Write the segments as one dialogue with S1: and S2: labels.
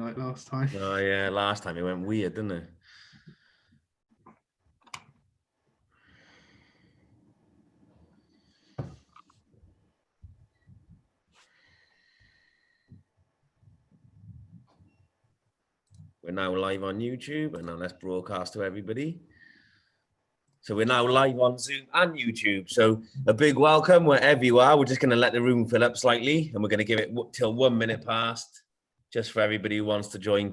S1: like last time.
S2: Oh yeah, last time it went weird, didn't it? We're now live on YouTube, and now let's broadcast to everybody. So we're now live on Zoom and YouTube. So a big welcome wherever you are. We're just going to let the room fill up slightly, and we're going to give it till 1 minute past, just for everybody who wants to join.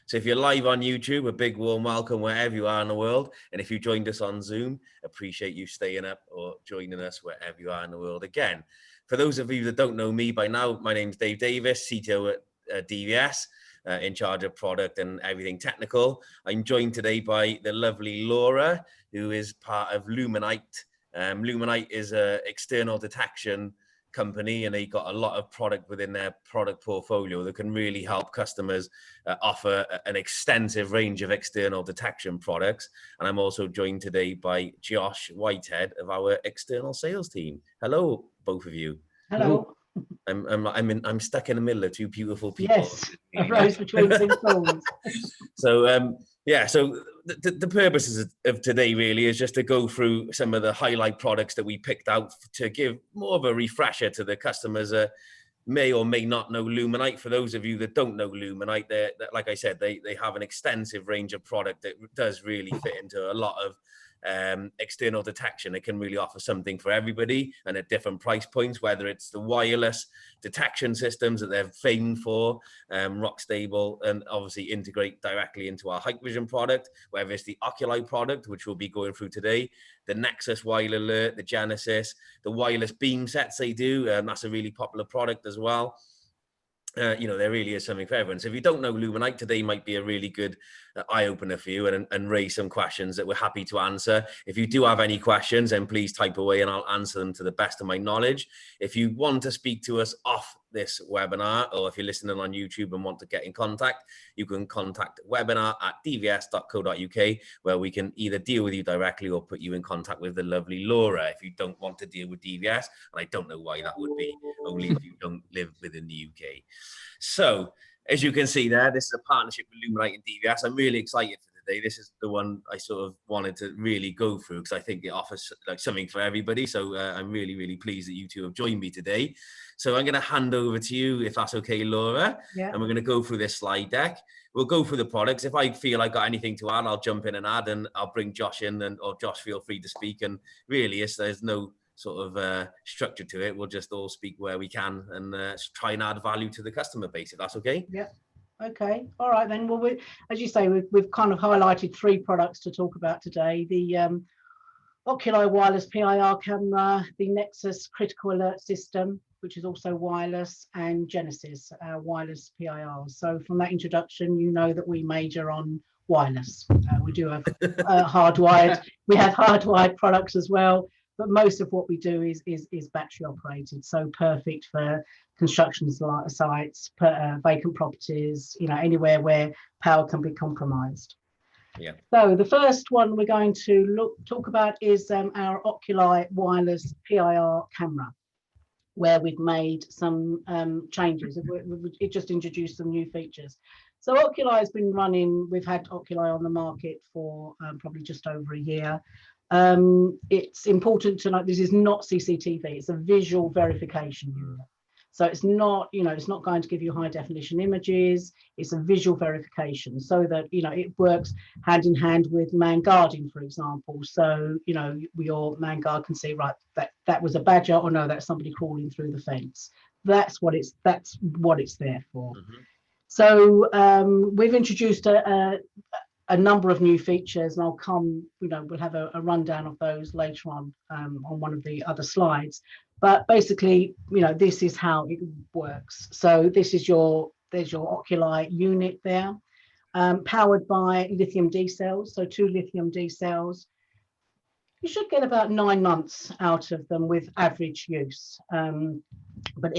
S2: So if you're live on YouTube, a big warm welcome wherever you are in the world. And if you joined us on Zoom, appreciate you staying up or joining us wherever you are in the world. Again, for those of you that don't know me by now, my name's Dave Davis, CTO at DVS. In charge of product and everything technical. I'm joined today by the lovely Laura, who is part of Luminite. Luminite is an external detection company, and they got a lot of product within their product portfolio that can really help customers offer an extensive range of external detection products. And I'm also joined today by Josh Whitehead of our external sales team. Hello, both of you.
S1: Hello.
S2: I'm stuck in the middle of two beautiful people.
S1: Yes, a rose between two thorns.
S2: So so the purposes of today really is just to go through some of the highlight products that we picked out to give more of a refresher to the customers may or may not know Luminite. For those of you that don't know Luminite, like I said, they have an extensive range of product that does really fit into a lot of external detection. It can really offer something for everybody and at different price points, whether it's the wireless detection systems that they're famed for, rock stable, and obviously integrate directly into our Hikvision product, whether it's the OCULI product, which we'll be going through today, the Nexus Wireless Alert, the Genesis, the wireless beam sets they do, that's a really popular product as well. There really is something for everyone. So if you don't know Luminite, today might be a really good eye-opener for you and raise some questions that we're happy to answer. If you do have any questions, then please type away and I'll answer them to the best of my knowledge. If you want to speak to us off this webinar, or if you're listening on YouTube and want to get in contact, you can contact webinar@dvs.co.uk, where we can either deal with you directly or put you in contact with the lovely Laura if you don't want to deal with DVS. And I don't know why that would be, only if you don't live within the UK. So, as you can see there, this is a partnership with Luminite and DVS. I'm really excited for today. This is the one I sort of wanted to really go through because I think it offers like something for everybody. So I'm really, really pleased that you two have joined me today. So I'm going to hand over to you, if that's okay, Laura.
S1: Yeah. And
S2: we're going to go through this slide deck. We'll go through the products. If I feel I got anything to add, I'll jump in and add, and I'll bring Josh in, or Josh, feel free to speak. And really, there's no sort of structure to it. We'll just all speak where we can and try and add value to the customer base, if that's okay.
S1: Yeah. Okay. All right then. Well, as you say, we've kind of highlighted 3 products to talk about today: the OCULI wireless PIR camera, the Nexus critical alert system, which is also wireless, and Genesis wireless PIR. So from that introduction, you know that we major on wireless. We do have hardwired. We have hardwired products as well. But most of what we do is battery operated, so perfect for construction sites, vacant properties, anywhere where power can be compromised.
S2: Yeah.
S1: So the first one we're going to talk about is our OCULI wireless PIR camera, where we've made some changes. It just introduced some new features. So OCULI has been running. We've had OCULI on the market for probably just over a year. It's important to note this is not CCTV, it's a visual verification unit. So it's not, it's not going to give you high definition images, it's a visual verification so that, it works hand in hand with man guarding, for example. So, your man guard can see, right, that was a badger, or no, that's somebody crawling through the fence. That's what it's there for. Mm-hmm. So we've introduced a number of new features, and I'll come, we'll have a rundown of those later on one of the other slides. But basically, this is how it works. So there's your OCULI unit there, powered by lithium D cells. So 2 lithium D cells. You should get about 9 months out of them with average use. But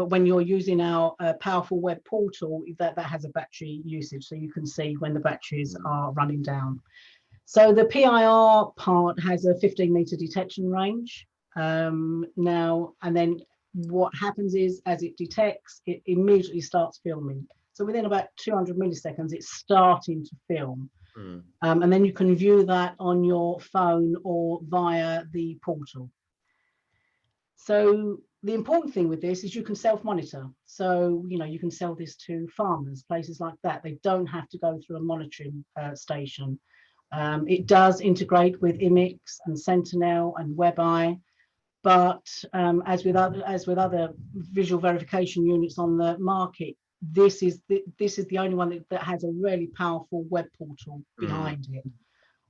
S1: when you're using our powerful web portal, that has a battery usage, so you can see when the batteries are running down. So the PIR part has a 15-meter detection range now, and then what happens is, as it detects, it immediately starts filming. So within about 200 milliseconds, it's starting to film. And then you can view that on your phone or via the portal. So the important thing with this is you can self-monitor. So, you know, you can sell this to farmers, places like that. They don't have to go through a monitoring station. It does integrate with IMIX and Sentinel and WebEye, but as with other visual verification units on the market, this is the only one that has a really powerful web portal behind it.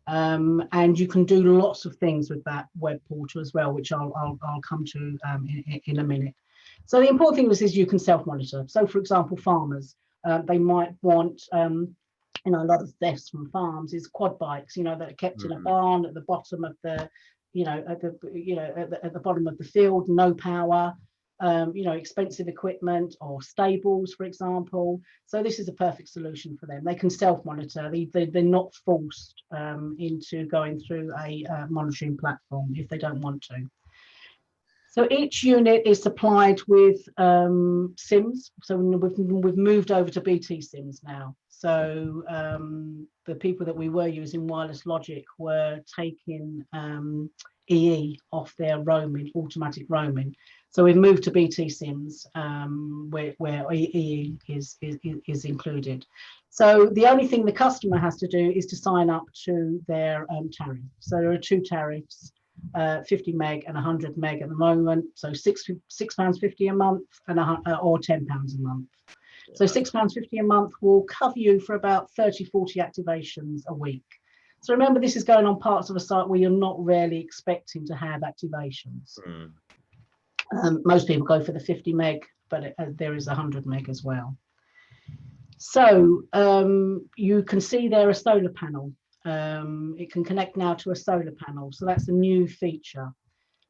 S1: And you can do lots of things with that web portal as well, which I'll come to in a minute. So the important thing is you can self-monitor. So, for example, farmers, they might want, you know, a lot of thefts from farms is quad bikes, you know, that are kept in a barn at the bottom of the, you know, at the bottom of the field, no power. You know, expensive equipment or stables, for example. So this is a perfect solution for them. They can self-monitor. They're not forced into going through a monitoring platform if they don't want to. So each unit is supplied with SIMs. So we've moved over to BT SIMs now. So the people that we were using Wireless Logic were taking EE off their roaming, automatic roaming. So we've moved to BT SIMs where EE is included. So the only thing the customer has to do is to sign up to their tariff. So there are two tariffs, 50 meg and 100 meg at the moment. So £6.50 a month and or £10 a month. So £6.50 a month will cover you for about 30, 40 activations a week. So remember, this is going on parts of a site where you're not really expecting to have activations. Most people go for the 50 meg, but there is 100 meg as well. So you can see there a solar panel. It can connect now to a solar panel. So that's a new feature.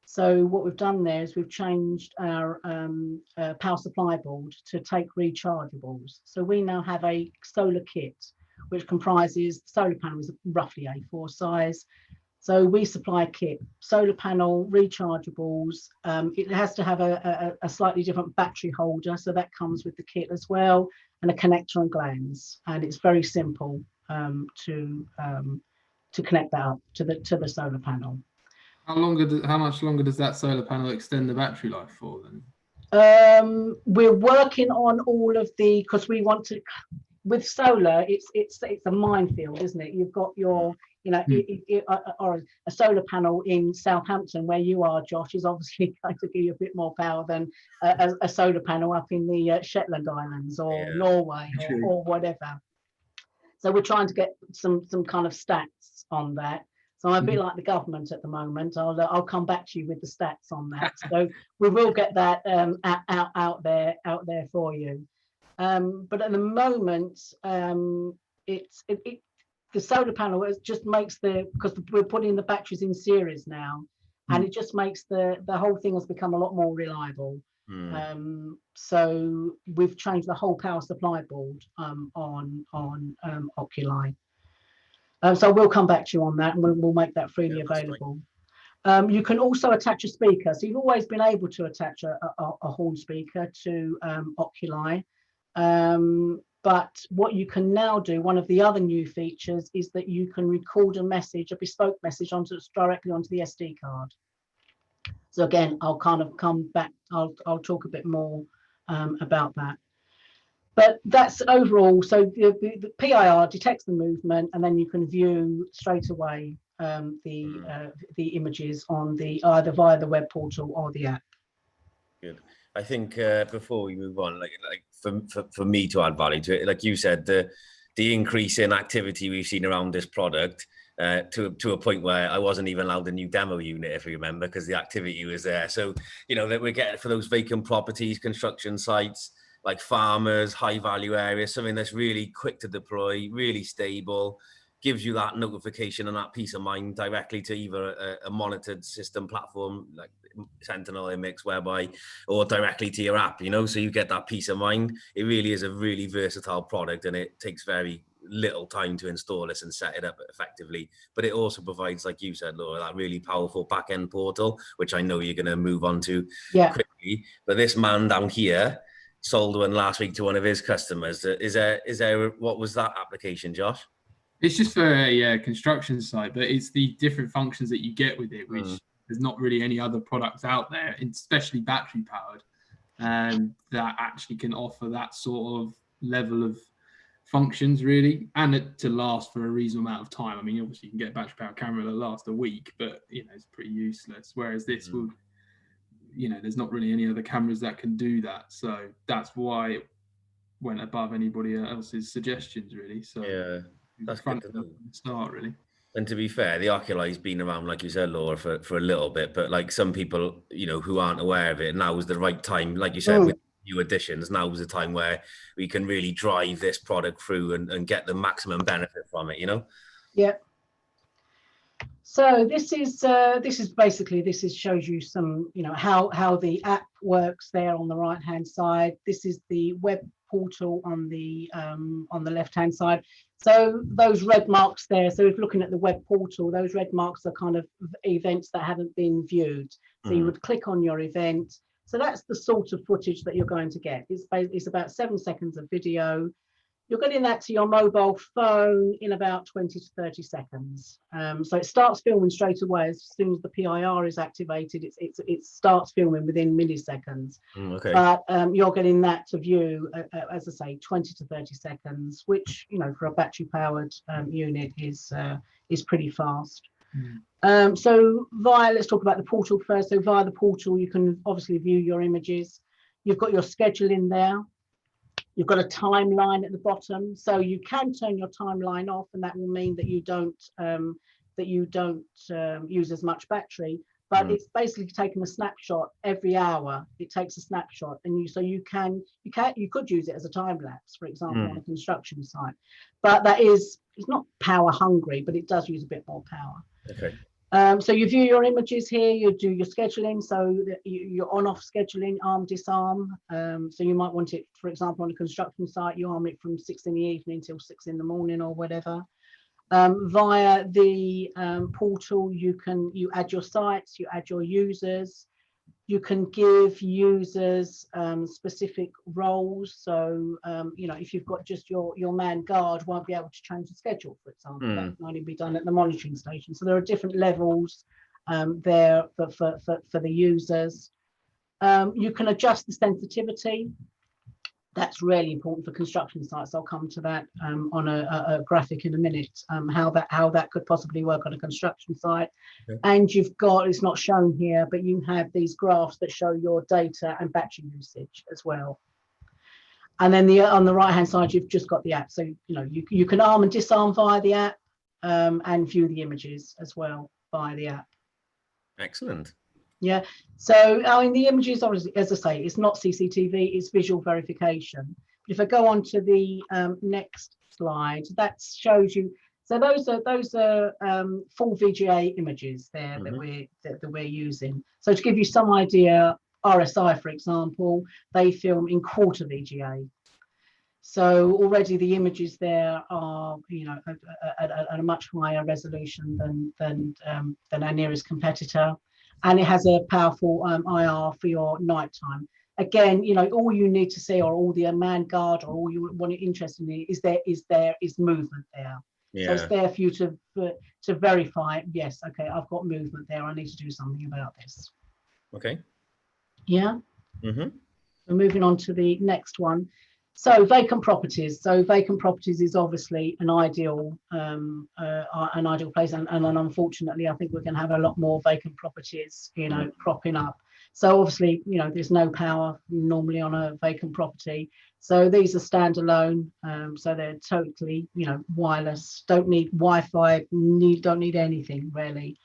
S1: So what we've done there is we've changed our power supply board to take rechargeables. So we now have a solar kit, which comprises solar panels roughly A4 size. So we supply a kit, solar panel, rechargeables. It has to have a slightly different battery holder, so that comes with the kit as well, and a connector and glands. And it's very simple to connect that up to the solar panel.
S3: How much longer does that solar panel extend the battery life for then?
S1: We're working on all of the, because we want to. With solar, it's a minefield, isn't it? You've got your, you know, or a solar panel in Southampton where you are, Josh, is obviously going to give you a bit more power than a solar panel up in the Shetland Islands or Norway or whatever. So we're trying to get some kind of stats on that. So I'm a bit like the government at the moment. I'll come back to you with the stats on that. So we will get that out there for you. But at the moment, the solar panel just makes because we're putting the batteries in series now, and it just makes the whole thing has become a lot more reliable. So we've changed the whole power supply board on OCULI. So we'll come back to you on that, and we'll make that freely available. You can also attach a speaker. So you've always been able to attach a horn speaker to OCULI. But what you can now do, one of the other new features, is that you can record a message, a bespoke message, directly onto the SD card. So again, I'll kind of come back. I'll talk a bit more about that. But that's overall. So the PIR detects the movement, and then you can view straight away the images on either via the web portal or the app.
S2: Good. I think before we move on, like for me to add value to it, like you said, the increase in activity we've seen around this product to a point where I wasn't even allowed a new demo unit, if you remember, because the activity was there. So, you know, that we're getting for those vacant properties, construction sites, like farmers, high value areas, something that's really quick to deploy, really stable, gives you that notification and that peace of mind directly to either a monitored system platform like Sentinel, IMIX, WebEye, or directly to your app, you know, so you get that peace of mind. It really is a really versatile product, and it takes very little time to install this and set it up effectively. But it also provides, like you said, Laura, that really powerful back-end portal, which I know you're going to move on to quickly. But this man down here sold one last week to one of his customers. Is there what was that application, Josh?
S3: It's just for a construction site, but it's the different functions that you get with it, which there's not really any other products out there, especially battery powered, that actually can offer that sort of level of functions, really, and it to last for a reasonable amount of time. I mean, obviously you can get a battery powered camera that lasts a week, but it's pretty useless. Whereas this would, there's not really any other cameras that can do that. So that's why it went above anybody else's suggestions, really. So
S2: yeah. That's good to know.
S3: Start, really.
S2: And to be fair, the OCULI's been around, like you said, Laura, for a little bit. But like some people, who aren't aware of it, now is the right time. Like you said, with new additions, now is the time where we can really drive this product through and get the maximum benefit from it.
S1: Yeah. So this shows you some, how the app works there on the right hand side. This is the web portal on the left hand side. So those red marks there, so if looking at the web portal, those red marks are kind of events that haven't been viewed. So you would click on your event. So that's the sort of footage that you're going to get. It's about 7 seconds of video. You're getting that to your mobile phone in about 20 to 30 seconds. So it starts filming straight away. As soon as the PIR is activated, it starts filming within milliseconds.
S2: Okay.
S1: But you're getting that to view, as I say, 20 to 30 seconds, which, for a battery powered unit is pretty fast. So let's talk about the portal first. So via the portal, you can obviously view your images. You've got your schedule in there. You've got a timeline at the bottom, so you can turn your timeline off, and that will mean that you don't use as much battery. But it's basically taking a snapshot every hour. It takes a snapshot, and you could use it as a time lapse, for example, on a construction site. But it's not power hungry, but it does use a bit more power.
S2: Okay.
S1: So you view your images here, you do your scheduling, so your on-off scheduling, arm, disarm. So you might want it, for example, on a construction site, you arm it from 6 in the evening till 6 in the morning or whatever. Via the portal, you add your sites, you add your users. You can give users specific roles. So, if you've got just your man guard won't be able to change the schedule, for example. That can only be done at the monitoring station. So there are different levels there for the users. You can adjust the sensitivity. That's really important for construction sites. I'll come to that on a graphic in a minute, how that could possibly work on a construction site. Okay. And you've got, it's not shown here, but you have these graphs that show your data and battery usage as well. And then on the right hand side, you've just got the app. So you can arm and disarm via the app, and view the images as well via the app.
S2: Excellent.
S1: Yeah, so the images, obviously, as I say, it's not CCTV, it's visual verification. But if I go on to the next slide, that shows you. So those are full VGA images there that we're using. So to give you some idea, RSI, for example, they film in quarter VGA. So already the images there are, at a much higher resolution than our nearest competitor. And it has a powerful IR for your nighttime. Again, all you need to see, or all the man guard, or all you want interested in is movement there. Yeah. So it's there for you to verify. Yes, okay, I've got movement there. I need to do something about this.
S2: Okay.
S1: Yeah. So moving on to the next one. So vacant properties. So vacant properties is obviously an ideal place, and unfortunately, I think we're going to have a lot more vacant properties, cropping up. So obviously, there's no power normally on a vacant property. So these are standalone. So they're totally, wireless. Don't need Wi-Fi. Don't need anything really.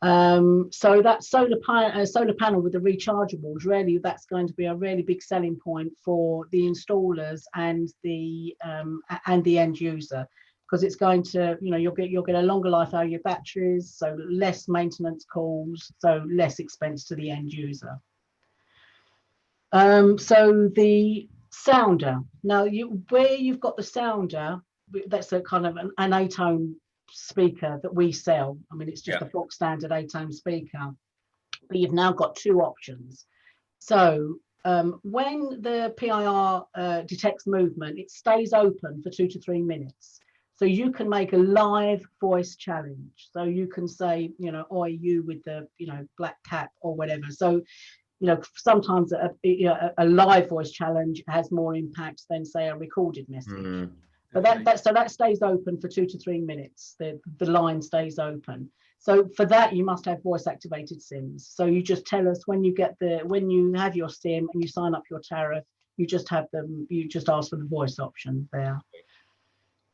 S1: So that solar panel with the rechargeables, really, that's going to be a really big selling point for the installers and the end user, because it's going to, you'll get a longer life out of your batteries, so less maintenance calls, so less expense to the end user. So the sounder, now where you've got the sounder, that's a kind of an 8-ohm speaker that we sell. I mean, it's just a box standard 8-ohm speaker, but you've now got 2 options. So when the PIR detects movement, it stays open for 2 to 3 minutes. So you can make a live voice challenge. So you can say, you know, oi, you with the, you know, black cap or whatever. So, you know, sometimes a live voice challenge has more impact than, say, a recorded message. But that stays open for 2 to 3 minutes. The line stays open. So for that, you must have voice activated SIMs. So you just tell us when you have your SIM and you sign up your tariff, you just ask for the voice option there.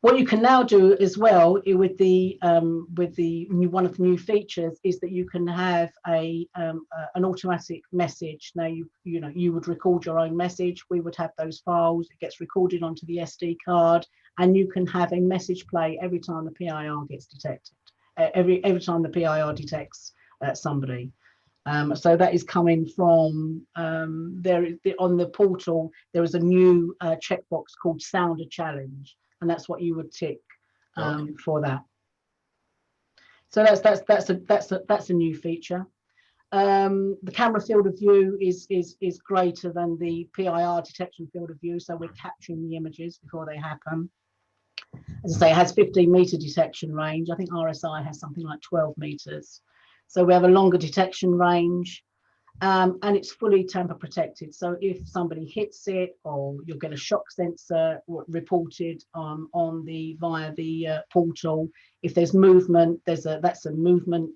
S1: What you can now do as well with the one of the new features is that you can have an automatic message. Now you would record your own message. We would have those files. It gets recorded onto the SD card, and you can have a message play every time the PIR gets detected. Every time the PIR detects somebody. So that is coming from on the portal. There is a new checkbox called Sound a Challenge. And that's what you would tick for that. So that's a new feature. The camera field of view is greater than the PIR detection field of view, so we're capturing the images before they happen. As I say, it has 15-meter detection range. I think RSI has something like 12 meters. So we have a longer detection range. And it's fully tamper protected. So if somebody hits it, or you'll get a shock sensor reported via the portal. If there's movement, that's a movement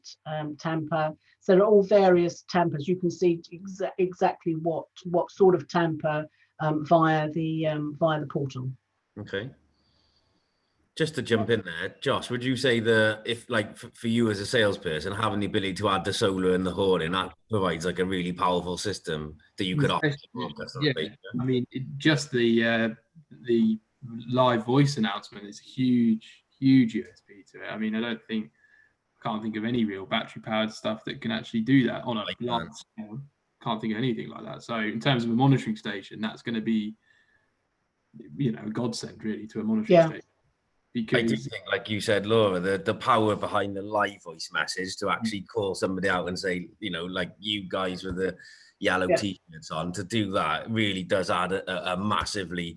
S1: tamper. So there are all various tampers. You can see exactly what sort of tamper via the portal.
S2: Okay. Just to jump in there, Josh, would you say if like for you as a salesperson, having the ability to add the solar and the hoarding, that provides like a really powerful system that you could offer?
S3: I mean, just the live voice announcement is a huge USP to it. I mean, I can't think of any real battery powered stuff that can actually do that on a large scale. Can't think of anything like that. So in terms of a monitoring station, that's going to be, you know, a godsend really to a monitoring station. Because I
S2: do think, like you said, Laura, the power behind the live voice message to actually call somebody out and say, you know, like you guys with the yellow t-shirts on, to do that really does add a massively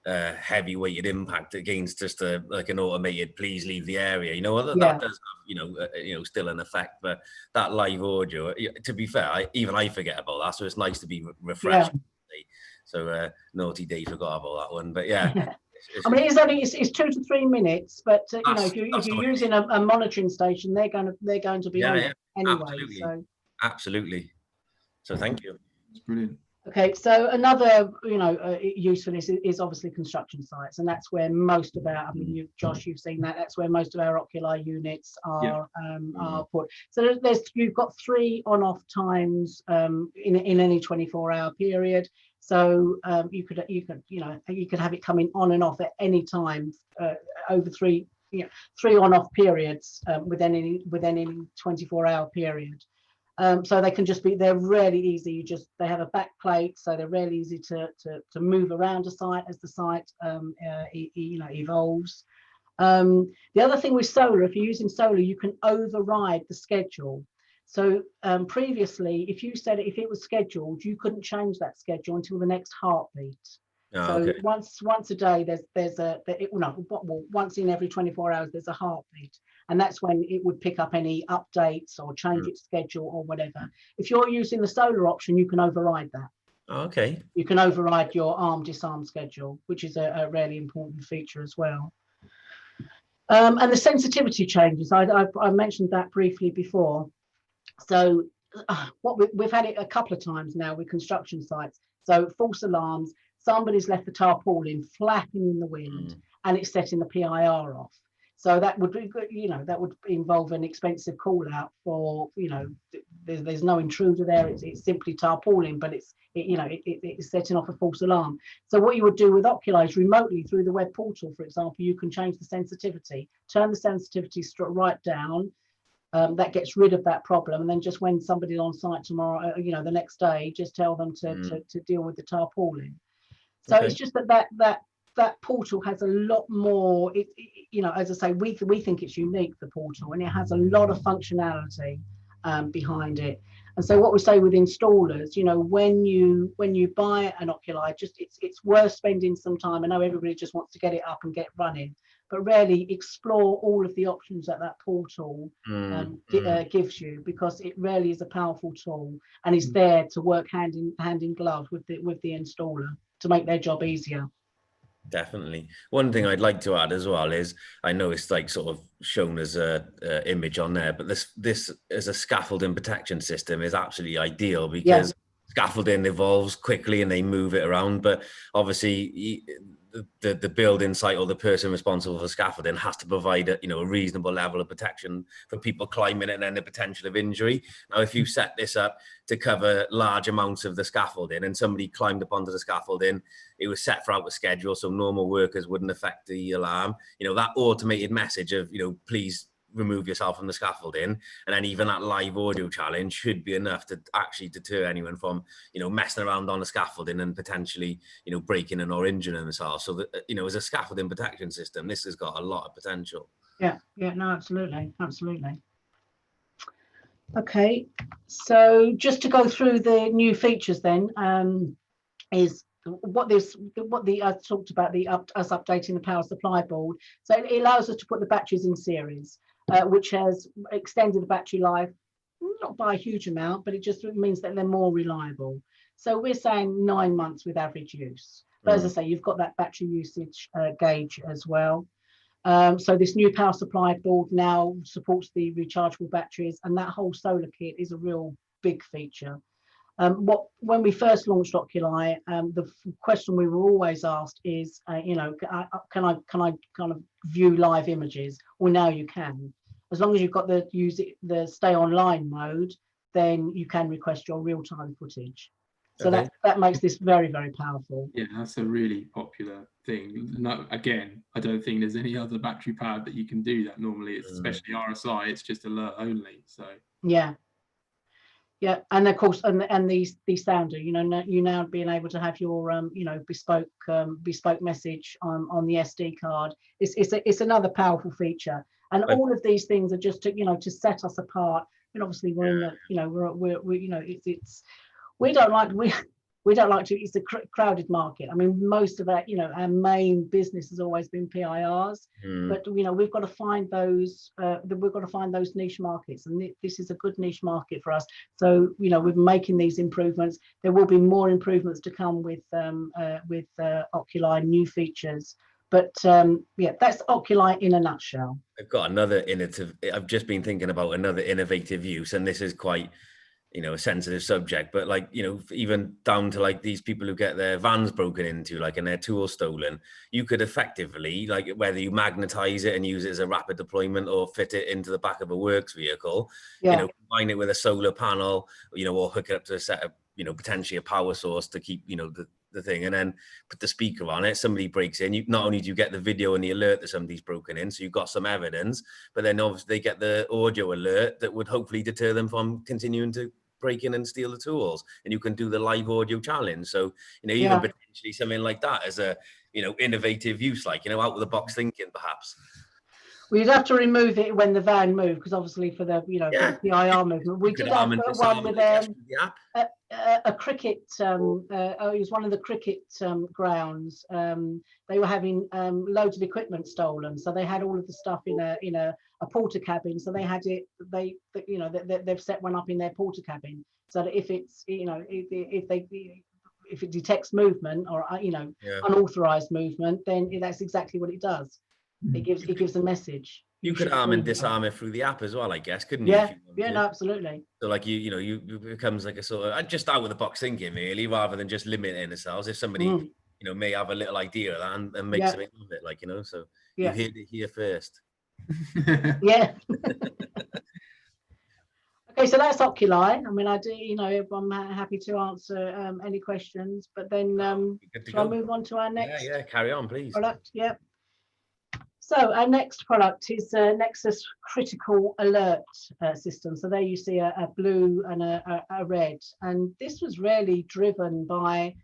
S2: heavy-weighted impact against just like an automated "please leave the area." You know, that does have, still an effect. But that live audio, to be fair, I forget about that, so it's nice to be refreshed. So naughty Dave forgot about that one, but yeah.
S1: I mean, it's 2 to 3 minutes, but if you're using a monitoring station, they're going to be on it anyway.
S2: Absolutely. So thank you.
S3: It's brilliant.
S1: Okay, so another usefulness is obviously construction sites, and that's where most of our, Josh, you've seen that. That's where most of our OCULI units are put. So you've got 3 on-off times in any 24-hour period. So you could have it coming on and off at any time over 3 on-off periods within any 24-hour period. So they can they're really easy. They have a back plate, so they're really easy to move around a site as the site evolves. The other thing with solar, if you're using solar, you can override the schedule. So previously, if it was scheduled, you couldn't change that schedule until the next heartbeat. Once a day, once in every 24 hours, there's a heartbeat, and that's when it would pick up any updates or change its schedule or whatever. If you're using the solar option, you can override that.
S2: Okay.
S1: You can override your arm-disarm schedule, which is a really important feature as well. And the sensitivity changes, I mentioned that briefly before. So we've had it a couple of times now with construction sites. So false alarms, somebody's left the tarpaulin flapping in the wind and it's setting the PIR off. So that would be, that would involve an expensive call out for, there's no intruder there. It's simply tarpaulin, but it's setting off a false alarm. So what you would do with OCULI is remotely through the web portal, for example, you can change the sensitivity, turn the sensitivity right down. That gets rid of that problem, and then just when somebody's on site tomorrow, the next day, just tell them to deal with the tarpaulin. So it's just that that portal has a lot more. You know, as I say, we think it's unique, the portal, and it has a lot of functionality behind it. And so what we say with installers, you know, when you buy an OCULI, just it's worth spending some time. I know everybody just wants to get it up and get running, but really explore all of the options that portal gives you, because it really is a powerful tool and is there to work hand in glove with the installer to make their job easier.
S2: Definitely. One thing I'd like to add as well is, I know it's like sort of shown as a image on there, but this as a scaffolding protection system is absolutely ideal, because scaffolding evolves quickly and they move it around. But obviously the building site or the person responsible for scaffolding has to provide a reasonable level of protection for people climbing it, and then the potential of injury. Now, if you set this up to cover large amounts of the scaffolding and somebody climbed up onto the scaffolding, it was set for out of schedule, so normal workers wouldn't affect the alarm. That automated message of, please remove yourself from the scaffolding, and then even that live audio challenge should be enough to actually deter anyone from messing around on the scaffolding and potentially breaking and or injuring themselves. So that as a scaffolding protection system, this has got a lot of potential.
S1: No, absolutely. Okay, so just to go through the new features then, is what I talked about, us updating the power supply board. So it allows us to put the batteries in series, which has extended the battery life, not by a huge amount, but it just means that they're more reliable. So we're saying 9 months with average use. But as I say, you've got that battery usage gauge as well. So this new power supply board now supports the rechargeable batteries, and that whole solar kit is a real big feature. When we first launched OCULI, the question we were always asked is, can I kind of view live images? Well, now you can. As long as you've got the stay online mode, then you can request your real-time footage. So that makes this very, very powerful.
S3: Yeah, that's a really popular thing. No, again, I don't think there's any other battery powered that you can do that normally. It's especially RSI. It's just alert only. So yeah, and of course, and the sounder, you now being able to have your bespoke message on the SD card. It's another powerful feature, and all of these things are just to set us apart. And obviously we're in the we don't like to. It's a crowded market. I mean, most of our main business has always been PIRs, but we've got to find those. We've got to find those niche markets, and this is a good niche market for us. So we're making these improvements. There will be more improvements to come with OCULI, new features. But that's OCULI in a nutshell.
S2: I've just been thinking about another innovative use, and this is quite a sensitive subject, but even down to these people who get their vans broken into, and their tools stolen, you could effectively, whether you magnetize it and use it as a rapid deployment or fit it into the back of a works vehicle, combine it with a solar panel, or hook it up to a set of, potentially a power source to keep, the thing, and then put the speaker on it. Somebody breaks in, not only do you get the video and the alert that somebody's broken in, so you've got some evidence, but then obviously they get the audio alert that would hopefully deter them from continuing to break in and steal the tools, and you can do the live audio challenge. So even potentially something like that as a innovative use, out of the box thinking perhaps.
S1: Well, you'd have to remove it when the van moved, because obviously for the for the PIR movement, we did have one with a cricket. It was one of the cricket grounds. They were having loads of equipment stolen, so they had all of the stuff in a porter cabin. So they had it. They've set one up in their porter cabin, so that if it's if it detects movement or unauthorized movement, then that's exactly what it does. It gives a message.
S2: You could arm and disarm it through the app as well, I guess, couldn't you?
S1: No, absolutely.
S2: So it becomes like a sort of just out of the box thinking, really, rather than just limiting ourselves. If somebody may have a little idea of that and make something of it, so you hear it here first.
S1: Okay, so that's OCULI. I mean, I do, I'm happy to answer any questions, but then shall I move on to our next?
S2: Yeah, carry on, please.
S1: Product, So our next product is Nexus Critical Alert System. So there you see a blue and a red, and this was really driven by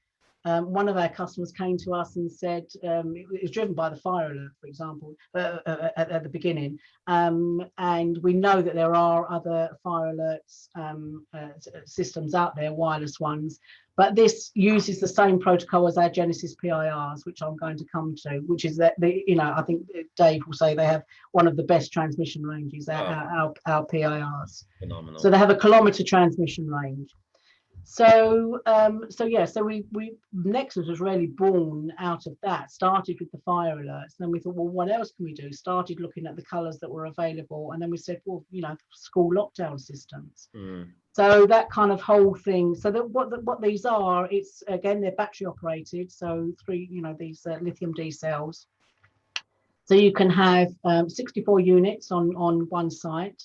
S1: one of our customers came to us and said it was driven by the fire alert, for example, at the beginning. And we know that there are other fire alerts systems out there, wireless ones, but this uses the same protocol as our Genesis PIRs, which I'm going to come to, which is that I think Dave will say they have one of the best transmission ranges, our PIRs.
S2: Phenomenal.
S1: So they have a kilometre transmission range. So we Nexus was really born out of that. Started with the fire alerts, then we thought, well, what else can we do? Started looking at the colours that were available, and then we said, well, school lockdown systems. So that kind of whole thing. So that what these are, it's again, they're battery operated. So these lithium D cells. So you can have 64 units on one site.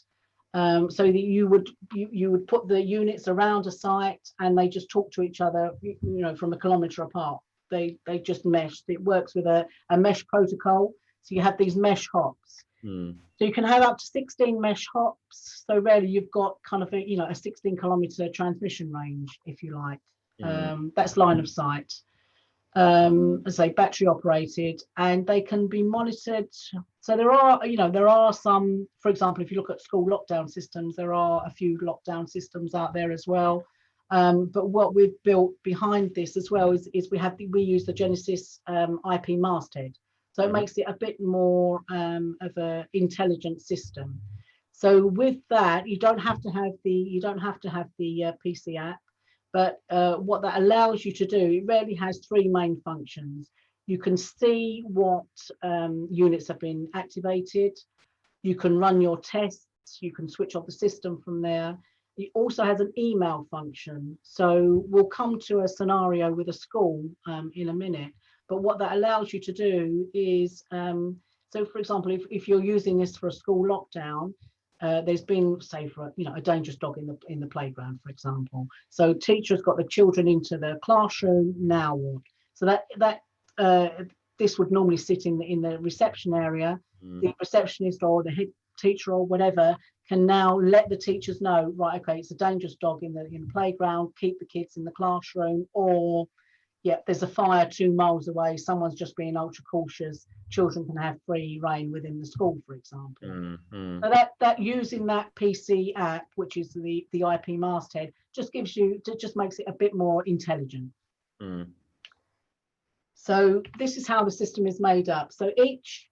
S1: So that you would put the units around a site and they just talk to each other, from a kilometre apart. They just mesh. It works with a mesh protocol. So you have these mesh hops. So you can have up to 16 mesh hops. So really you've got kind of a 16 kilometre transmission range, if you like. That's line of sight. As I say, battery operated, and they can be monitored. So there are some, for example, if you look at school lockdown systems, there are a few lockdown systems out there as well. But what we've built behind this as well is we use the Genesis IP masthead. So it makes it a bit more of an intelligent system. So with that, you don't have to have the PC app. But what that allows you to do, it really has three main functions. You can see what units have been activated. You can run your tests. You can switch off the system from there. It also has an email function. So we'll come to a scenario with a school in a minute. But what that allows you to do is, so for example, if you're using this for a school lockdown, there's been, say, for a dangerous dog in the playground, for example. So teachers got the children into the classroom. Now what? So that this would normally sit in the reception area. The receptionist or the head teacher or whatever can now let the teachers know, right? Okay, it's a dangerous dog in the playground. Keep the kids in the classroom. Or there's a fire 2 miles away. Someone's just being ultra cautious. Children can have free reign within the school, for example. So that using that PC app, which is the IP masthead, just makes it a bit more intelligent. So this is how the system is made up. So each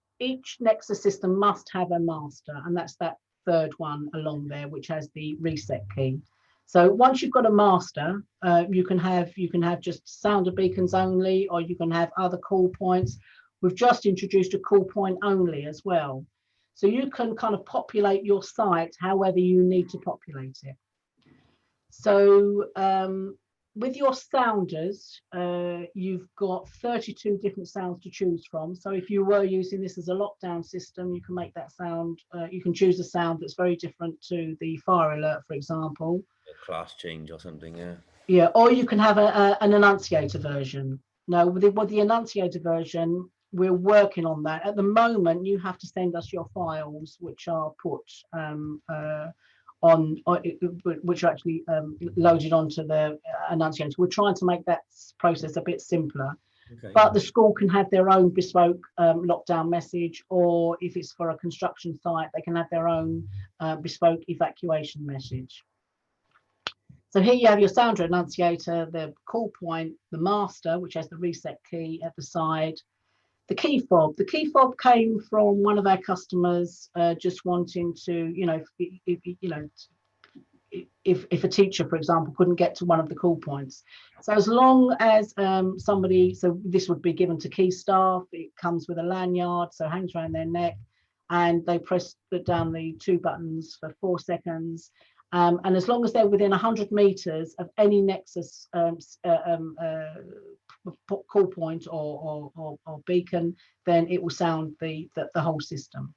S1: Nexus system must have a master, and that's that third one along there, which has the reset key. So once you've got a master, you can have just sounder beacons only, or you can have other call points. We've just introduced a call point only as well. So you can kind of populate your site however you need to populate it. So with your sounders, you've got 32 different sounds to choose from. So if you were using this as a lockdown system, you can make that sound, you can choose a sound that's very different to the fire alert, for example.
S2: A class change or something, yeah.
S1: Yeah, or you can have an enunciator version. No, with the enunciator version, we're working on that. At the moment, you have to send us your files, which are put which are actually loaded onto the enunciator. We're trying to make that process a bit simpler. Okay. But the school can have their own bespoke lockdown message, or if it's for a construction site, they can have their own bespoke evacuation message. So here you have your sounder enunciator, the call point, the master, which has the reset key at the side, the key fob. The key fob came from one of our customers just wanting to, if a teacher, for example, couldn't get to one of the call points. So as long as so this would be given to key staff, it comes with a lanyard, so hangs around their neck, and they press down the 2 buttons for 4 seconds. And as long as they're within 100 meters of any Nexus call point or beacon, then it will sound the whole system.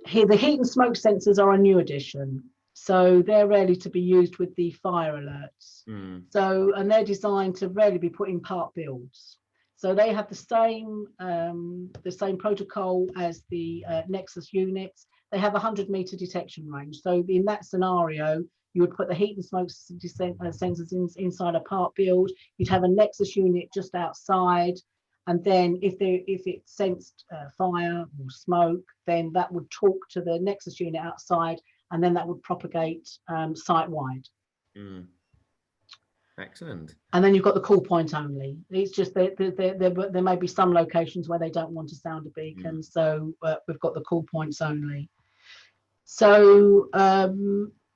S1: Here, the heat and smoke sensors are a new addition. So they're ready to be used with the fire alerts. So, and they're designed to really be put in part builds. So they have the same protocol as the Nexus units. They have a 100-meter detection range. So in that scenario, You would put the heat and smoke sensors inside a part build. You'd have a Nexus unit just outside. And then if it sensed fire or smoke, then that would talk to the Nexus unit outside, and then that would propagate site-wide.
S2: Excellent.
S1: And then you've got the call point only. It's just there may be some locations where they don't want to sound a beacon, so we've got the call points only. So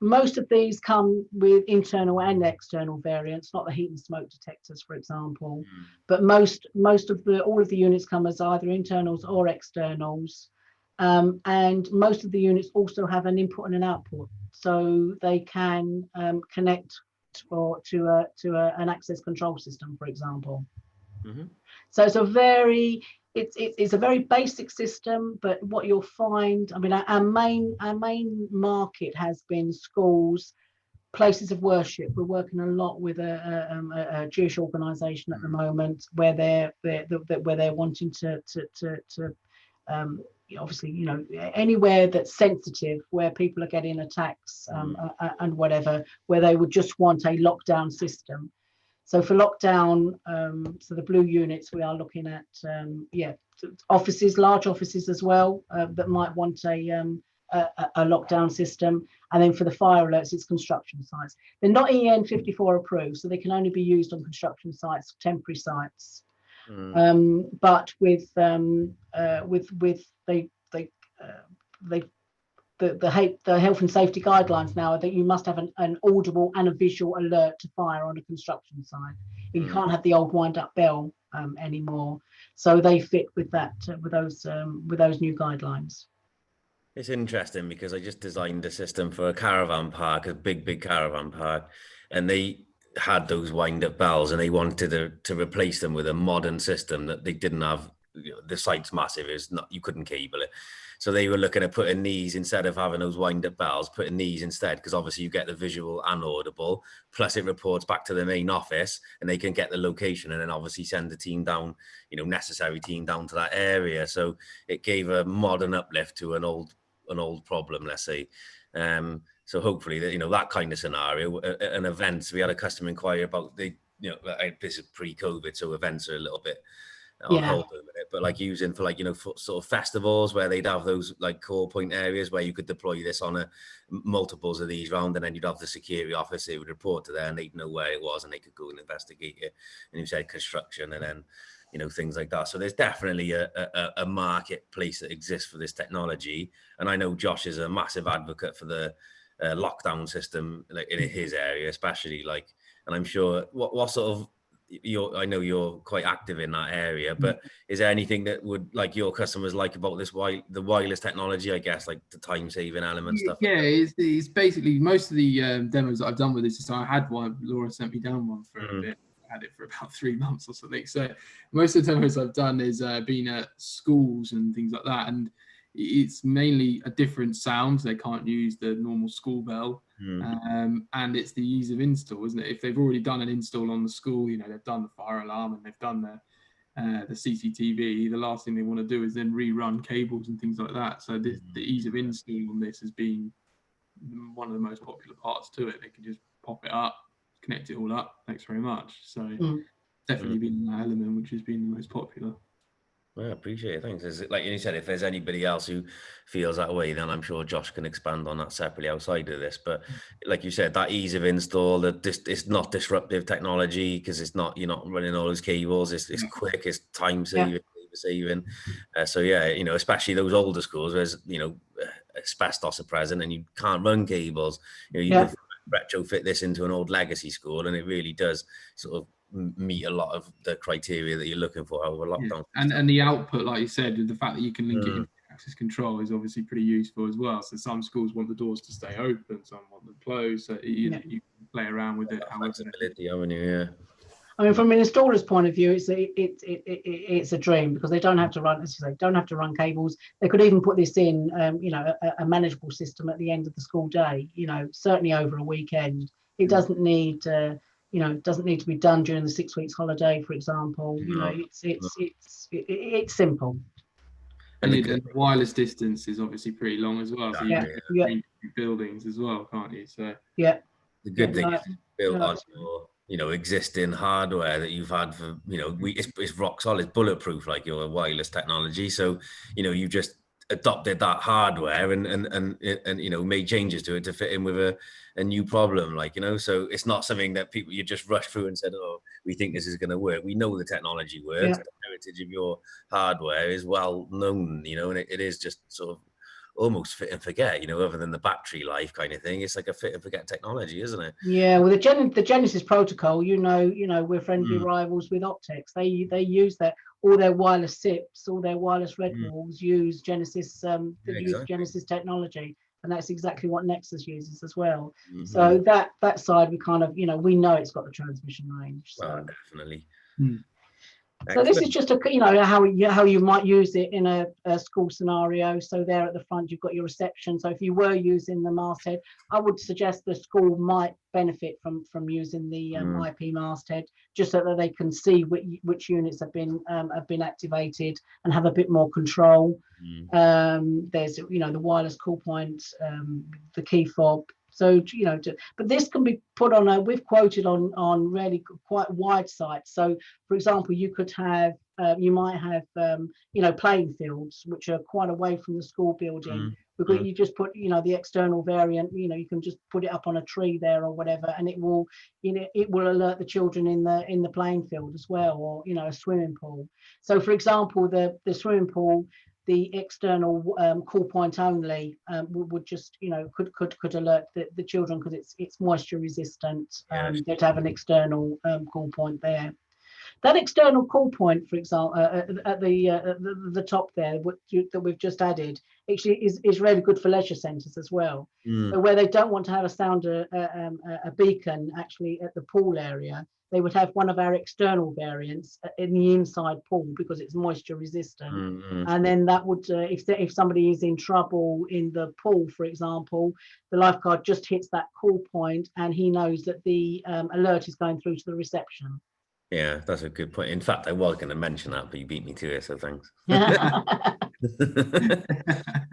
S1: most of these come with internal and external variants, not the heat and smoke detectors, for example. But all of the units come as either internals or externals, and most of the units also have an input and an output, so they can connect to an access control system, for example. So it's a very basic system, but what you'll find, I mean, our main market has been schools, places of worship. We're working a lot with a Jewish organisation at the moment, where they're wanting to obviously, you know, anywhere that's sensitive, where people are getting attacks and whatever, where they would just want a lockdown system. So for lockdown, so the blue units, we are looking at offices, large offices as well, that might want a lockdown system. And then for the fire alerts, it's construction sites. They're not EN 54 approved, so they can only be used on construction sites, temporary sites. But with the health and safety guidelines now are that you must have an audible and a visual alert to fire on a construction site. You can't have the old wind-up bell anymore. So they fit with that, with those new guidelines.
S2: It's interesting because I just designed a system for a caravan park, a big caravan park, and they had those wind-up bells, and they wanted to replace them with a modern system that they didn't have. The site's massive, you couldn't cable it. So they were looking at putting these, instead of having those wind-up bells, putting these instead, because obviously you get the visual and audible, plus it reports back to the main office, and they can get the location, and then obviously send the team down, necessary team down to that area. So it gave a modern uplift to an old problem, let's say. So hopefully that kind of scenario, an events, we had a customer inquiry about this is pre-COVID, so events are a little bit on hold a minute, but like using for for sort of festivals where they'd have those like core point areas where you could deploy this on multiples of these round, and then you'd have the security office, they would report to there and they'd know where it was and they could go and investigate it. And you said construction and then things like that. So there's definitely a marketplace that exists for this technology. And I know Josh is a massive advocate for the lockdown system, like in his area especially, and I'm sure what sort of, I know you're quite active in that area, but is there anything that would your customers like about this the wireless technology, I guess, like the time saving element stuff?
S3: Yeah, it's basically most of the demos that I've done with this. So I had one, Laura sent me down one for a bit. I had it for about 3 months or something. So most of the demos I've done is been at schools and things like that, and it's mainly a different sound. They can't use the normal school bell. And it's the ease of install, isn't it? If they've already done an install on the school, they've done the fire alarm and they've done the CCTV, the last thing they want to do is then rerun cables and things like that. So the ease of install on this has been one of the most popular parts to it. They can just pop it up, connect it all up. Thanks very much. So definitely been that element which has been the most popular.
S2: I appreciate it. Thanks. Like you said, if there's anybody else who feels that way, then I'm sure Josh can expand on that separately outside of this. But like you said, that ease of install, it's not disruptive technology because you're not running all those cables. It's quick, it's time saving. So especially those older schools where asbestos are present and you can't run cables. You can retrofit this into an old legacy school, and it really does sort of meet a lot of the criteria that you're looking for over lockdown.
S3: And the output, like you said, the fact that you can link it into access control is obviously pretty useful as well. So some schools want the doors to stay open, some want them closed. So you can play around with it.
S2: Flexibility, haven't you? Yeah.
S1: I mean, from an installer's point of view, it's a dream because they don't have to run, as you say, don't have to run cables. They could even put this in, a manageable system at the end of the school day. Certainly over a weekend. It doesn't need, doesn't need to be done during the 6 weeks holiday, for example. It's simple.
S3: And the wireless distance is obviously pretty long as well. So you can reach buildings as well, can't you? So
S2: The good thing
S1: no,
S2: is it's built
S1: no,
S2: on your, you know, existing hardware that you've had for, you know, it's rock solid, it's bulletproof, like your wireless technology. So, you know, you just adopted that hardware and you know, made changes to it to fit in with a new problem, like, you know. So it's not something that people, you just rush through and said, oh, we think this is going to work. We know the technology works.
S1: Yeah.
S2: The heritage of your hardware is well known, you know, and it is just sort of almost fit and forget, you know, other than the battery life kind of thing. It's like a fit and forget technology, isn't it?
S1: Yeah, well, the Genesis protocol, you know, we're friendly rivals with Optics. They use that, all their wireless SIPs, all their wireless red walls use Genesis, use Genesis technology, and that's exactly what Nexus uses as well. So that side, we kind of, you know, we know it's got the transmission range. So.
S2: Well, definitely.
S1: So this is just a, you know, how you might use it in a school scenario. So there at the front, you've got your reception. So if you were using the masthead, I would suggest the school might benefit from using the IP masthead, just so that they can see which units have been activated and have a bit more control. There's, you know, the wireless call point, the key fob. So, you know, but this can be put on we've quoted on really quite wide sites. So, for example, you could have, you might have, you know, playing fields, which are quite away from the school building. Because you just put, you know, the external variant, you know, you can just put it up on a tree there or whatever, and it will, you know, it will alert the children in the playing field as well, or, you know, a swimming pool. So, for example, the swimming pool, the external call point only would just, you know, could alert the children, because it's moisture resistant. They'd have an external call point there. That external call point, for example, at the top there, that we've just added, actually is really good for leisure centres as well. So where they don't want to have a beacon actually at the pool area, they would have one of our external variants in the inside pool, because it's moisture resistant. And then that would, if somebody is in trouble in the pool, for example, the lifeguard just hits that call point and he knows that the alert is going through to the reception.
S2: Yeah, that's a good point. In fact, I was going to mention that, but you beat me to it, so thanks.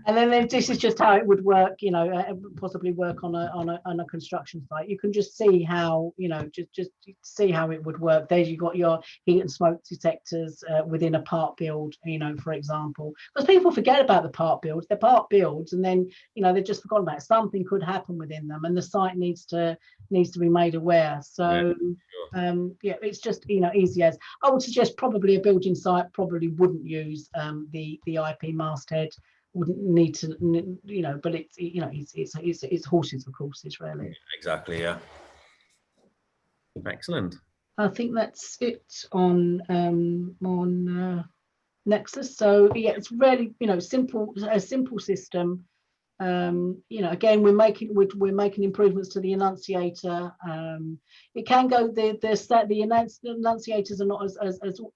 S1: And then this is just how it would work, you know, possibly work on a construction site. You can just see how, you know, just see how it would work. There you've got your heat and smoke detectors within a part build, you know, for example, because people forget about the part builds. They're part builds, and then, you know, they're just forgotten about it. Something could happen within them, and the site needs to be made aware. So yeah, it's just, you know, easy as. I would suggest probably a building site probably wouldn't use the IP masthead, wouldn't need to, you know, but it's, you know, it's horses for courses, really.
S2: Exactly, yeah. Excellent. I
S1: think that's it on Nexus. So yeah, it's really, you know, a simple system. You know, again, we're making improvements to the enunciator. It can go, the enunciators are not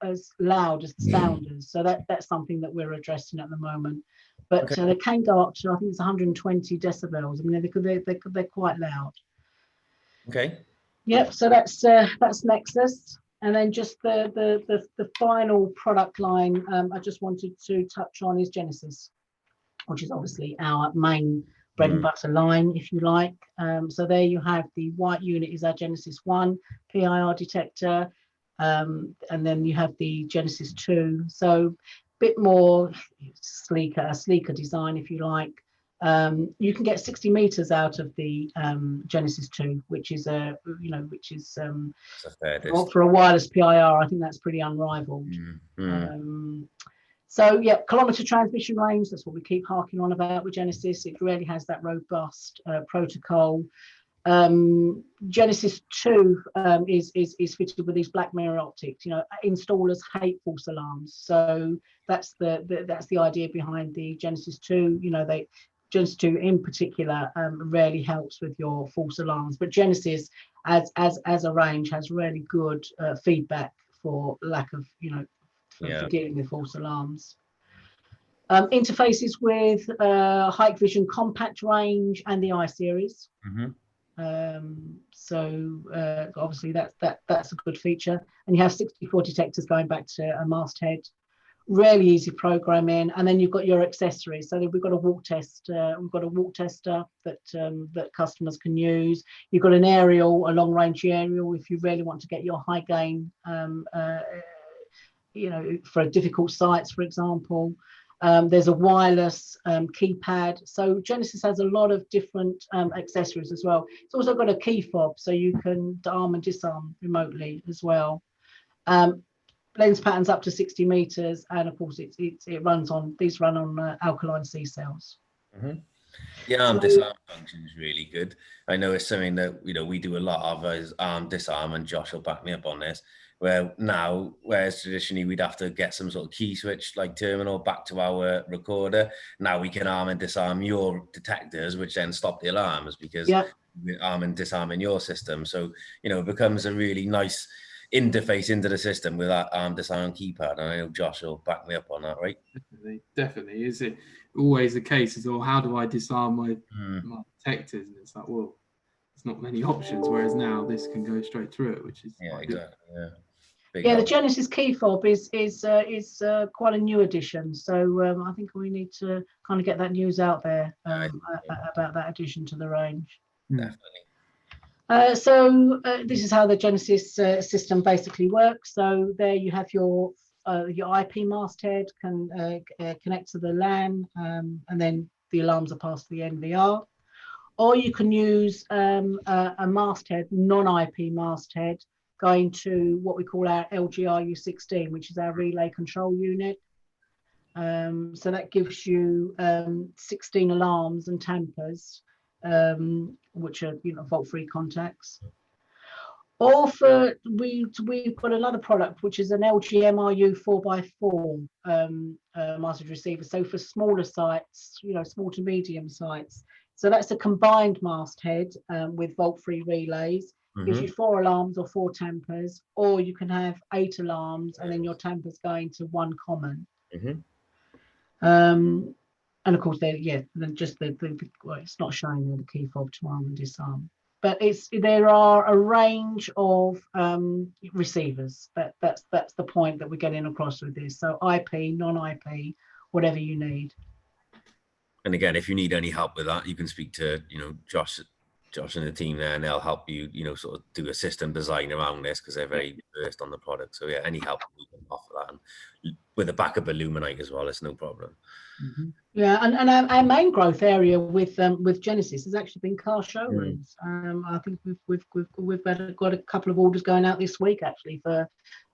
S1: as loud as the sounders, so that's something that we're addressing at the moment. But they can go up to, I think it's 120 decibels. I mean, they're quite loud.
S2: Okay.
S1: Yep. So that's Nexus. And then just the final product line I just wanted to touch on is Genesis, which is obviously our main bread and butter line, if you like. So there you have the white unit is our Genesis 1 PIR detector, and then you have the Genesis 2. So a bit more sleeker design, if you like. You can get 60 meters out of the Genesis 2, which is for a wireless PIR. I think that's pretty unrivaled. So yeah, kilometer transmission range, that's what we keep harking on about with Genesis. It really has that robust protocol. Genesis 2 is fitted with these black mirror optics. You know, installers hate false alarms, so that's the idea behind the Genesis 2. You know, Genesis 2 in particular really helps with your false alarms, but Genesis as a range has really good feedback for lack of, you know, for dealing with false alarms. Interfaces with Hikvision compact range and the I-series. So obviously that's a good feature. And you have 64 detectors going back to a masthead. really easy programming. And then you've got your accessories. So we've got a walk test. We've got a walk tester that that customers can use. You've got an aerial, a long range aerial, if you really want to get your high gain, you know, for difficult sites, for example. There's a wireless keypad. So Genesis has a lot of different accessories as well. It's also got a key fob, so you can arm and disarm remotely as well. Lens patterns up to 60 meters, and of course it runs on, these run on alkaline C cells.
S2: Mm-hmm. The arm disarm function is really good. I know it's something that, you know, we do a lot of, is arm disarm, and Josh will back me up on this. Where now, whereas traditionally we'd have to get some sort of key switch like terminal back to our recorder, now we can arm and disarm your detectors, which then stop the alarms, because we're arm and disarming your system. So, you know, it becomes a really nice interface into the system with that arm disarm keypad. And I know Josh will back me up on that, right?
S3: Definitely. Is it always the case as well? How do I disarm my detectors? And it's like, well, there's not many options. Whereas now this can go straight through it, which is
S2: exactly.
S3: Good.
S1: Yeah, the Genesis key fob is quite a new addition. So I think we need to kind of get that news out there about that addition to the range.
S2: Definitely.
S1: So this is how the Genesis system basically works. So there you have your IP masthead can connect to the LAN, and then the alarms are passed to the NVR. Or you can use a masthead, non-IP masthead, going to what we call our LGRU16, which is our relay control unit. So that gives you 16 alarms and tampers, which are, you know, fault-free contacts. Or for we've got another product which is an LGMRU 4x4 masthead receiver. So for smaller sites, you know, small to medium sites. So that's a combined masthead with volt-free relays. Gives you 4 alarms or 4 tampers, or you can have 8 alarms and then your tampers going to one common. And of course, then just well, it's not showing there the key fob to arm and disarm, but there are a range of receivers. That's the point that we're getting across with this. So IP, non-IP, whatever you need.
S2: And again, if you need any help with that, you can speak to, you know, Josh and the team there, and they'll help you, you know, sort of do a system design around this, because they're very versed on the product. So yeah, any help we can offer that, and with the backup of Luminite as well, it's no problem.
S1: Yeah, and our main growth area with Genesis has actually been car showrooms. I think we've got a couple of orders going out this week actually for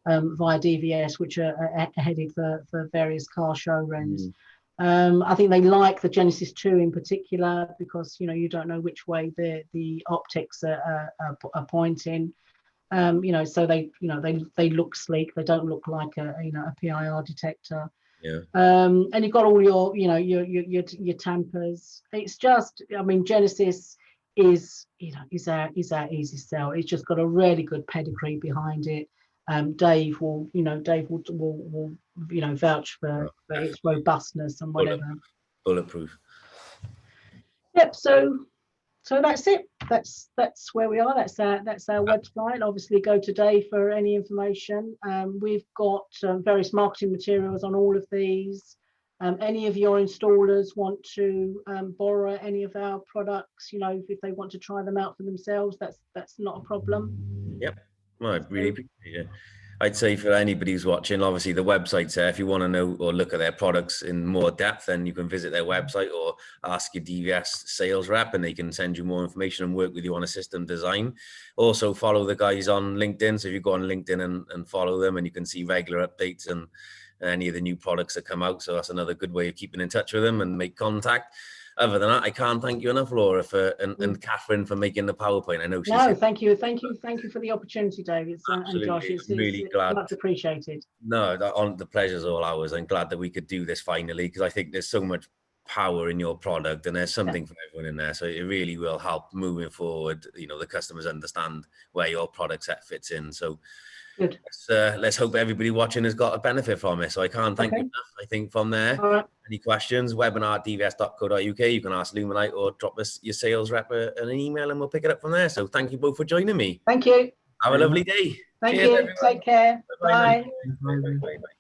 S1: via DVS, which are headed for various car showrooms. I think they like the Genesis 2 in particular because, you know, you don't know which way the optics are pointing. You know, so they look sleek. They don't look like a PIR detector. And you've got all your, you know, your tampers. It's just, I mean, Genesis is our easy sell. It's just got a really good pedigree behind it. Dave will vouch for its robustness and whatever.
S2: Bulletproof.
S1: Yep. So that's it. That's where we are. That's our website. Obviously, go to Dave for any information. We've got various marketing materials on all of these. Any of your installers want to borrow any of our products, you know, if they want to try them out for themselves, that's not a problem.
S2: Yep. Well, I really appreciate it. I'd say for anybody who's watching, obviously the website's there. If you want to know or look at their products in more depth, then you can visit their website or ask your DVS sales rep, and they can send you more information and work with you on a system design. Also follow the guys on LinkedIn. So if you go on LinkedIn and follow them, and you can see regular updates and any of the new products that come out. So that's another good way of keeping in touch with them and make contact. Other than that, I can't thank you enough, Laura, and Catherine for making the PowerPoint. I know she's
S1: thank you for the opportunity, David and Josh. It's
S2: really glad.
S1: Much appreciated.
S2: No, the pleasure's all ours. I'm glad that we could do this finally, because I think there's so much power in your product, and there's something for everyone in there. So it really will help moving forward. You know, the customers understand where your product set fits in. So
S1: good.
S2: Let's hope everybody watching has got a benefit from it. So I can't thank you enough. I think from there, any questions, webinar@dvs.co.uk, you can ask Luminite or drop us your sales rep an email, and we'll pick it up from there. So thank you both for joining me.
S1: Thank you.
S2: Have a lovely day.
S1: Thank you. Everyone. Take care. Bye.
S2: Bye.